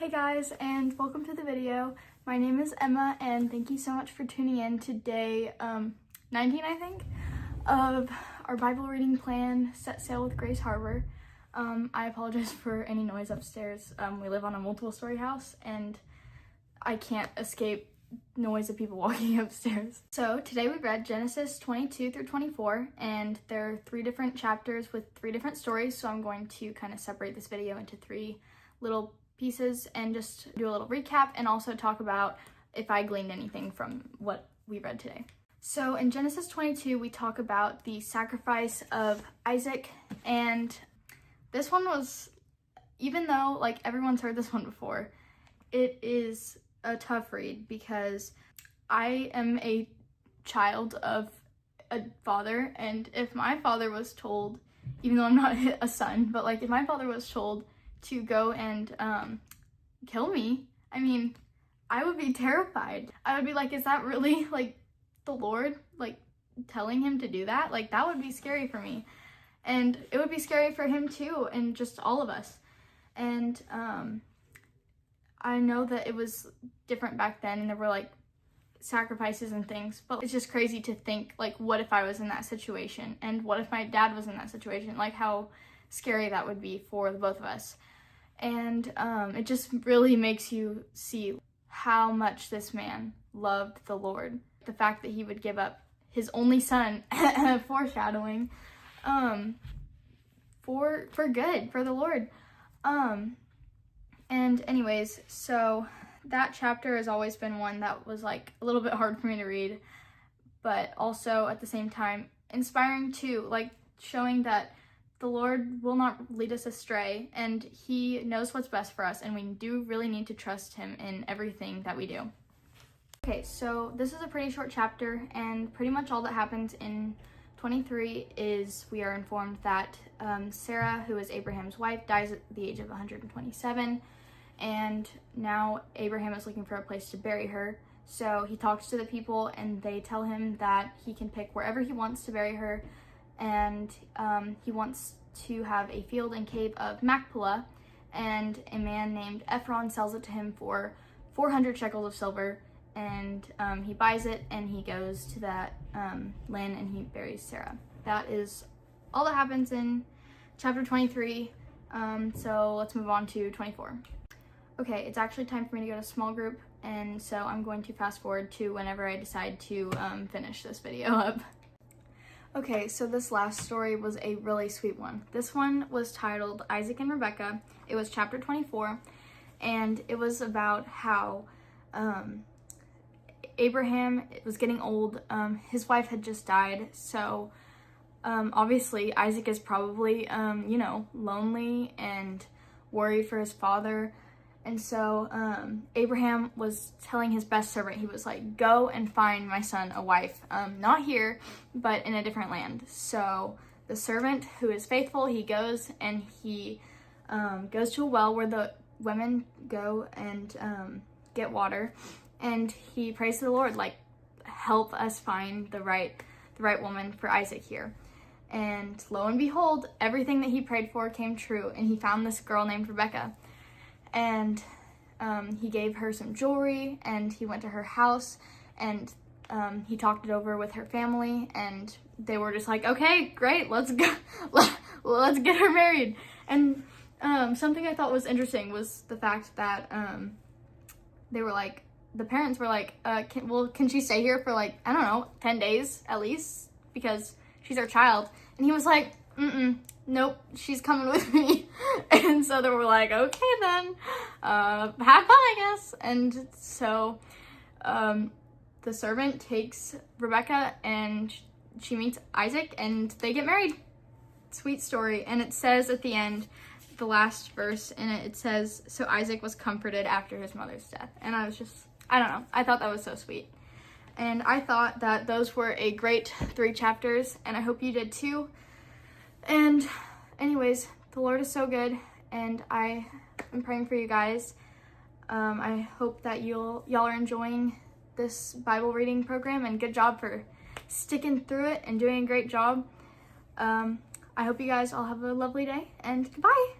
Hey guys, and welcome to the video. My name is Emma, and thank you so much for tuning in to day 19, I think, of our Bible reading plan, Set Sail with Grace Harbor. I apologize for any noise upstairs. We live on a multiple-story house, and I can't escape noise of people walking upstairs. So today we read Genesis 22 through 24, and there are 3 different chapters with 3 different stories, so I'm going to kind of separate this video into 3 little pieces and just do a little recap and also talk about if I gleaned anything from what we read today. So in Genesis 22, we talk about the sacrifice of Isaac, and this one was, even though like everyone's heard this one before, it is a tough read because I am a child of a father, and if my father was told, even though I'm not a son, but like if my father was told to go and kill me, I mean, I would be terrified. I would be like, is that really like the Lord like telling him to do that? Like that would be scary for me, and it would be scary for him too, and just all of us. And I know that it was different back then and there were like sacrifices and things, but it's just crazy to think like, what if I was in that situation, and what if my dad was in that situation? Like how scary that would be for the both of us. And it just really makes you see how much this man loved the Lord. The fact that he would give up his only son, foreshadowing, for good, for the Lord. And anyways, so that chapter has always been one that was like a little bit hard for me to read, but also at the same time inspiring too, like showing that the Lord will not lead us astray, and he knows what's best for us, and we do really need to trust him in everything that we do. Okay, so this is a pretty short chapter, and pretty much all that happens in 23 is we are informed that Sarah, who is Abraham's wife, dies at the age of 127, and now Abraham is looking for a place to bury her. So he talks to the people, and they tell him that he can pick wherever he wants to bury her, and he wants to have a field and cave of Machpelah, and a man named Ephron sells it to him for 400 shekels of silver, and he buys it, and he goes to that land and he buries Sarah. That is all that happens in chapter 23, so let's move on to 24. Okay, it's actually time for me to go to small group, and so I'm going to fast forward to whenever I decide to finish this video up. Okay, so this last story was a really sweet one. This one was titled Isaac and Rebecca. It was chapter 24, and it was about how Abraham was getting old. His wife had just died, so obviously Isaac is probably, lonely and worried for his father. And so Abraham was telling his best servant, he was like, go and find my son a wife, not here, but in a different land. So the servant, who is faithful, he goes and he goes to a well where the women go and get water, and he prays to the Lord, like, help us find the right woman for Isaac here. And lo and behold, everything that he prayed for came true, and he found this girl named Rebecca. And he gave her some jewelry, and he went to her house, and he talked it over with her family, and they were just like, okay, great, let's go, let's get her married. And something I thought was interesting was the fact that they were like, the parents were like, can she stay here for like, I don't know, 10 days at least, because she's our child? And he was like, nope, she's coming with me. And so they were like, okay then, have fun, I guess. And so the servant takes Rebecca, and she meets Isaac, and they get married. Sweet story. And it says at the end, the last verse in it, it says, so Isaac was comforted after his mother's death. And I was just, I don't know, I thought that was so sweet. And I thought that those were a great 3 chapters, and I hope you did too. And anyways, the Lord is so good, and I am praying for you guys. I hope that y'all are enjoying this Bible reading program, and good job for sticking through it and doing a great job. I hope you guys all have a lovely day, and goodbye.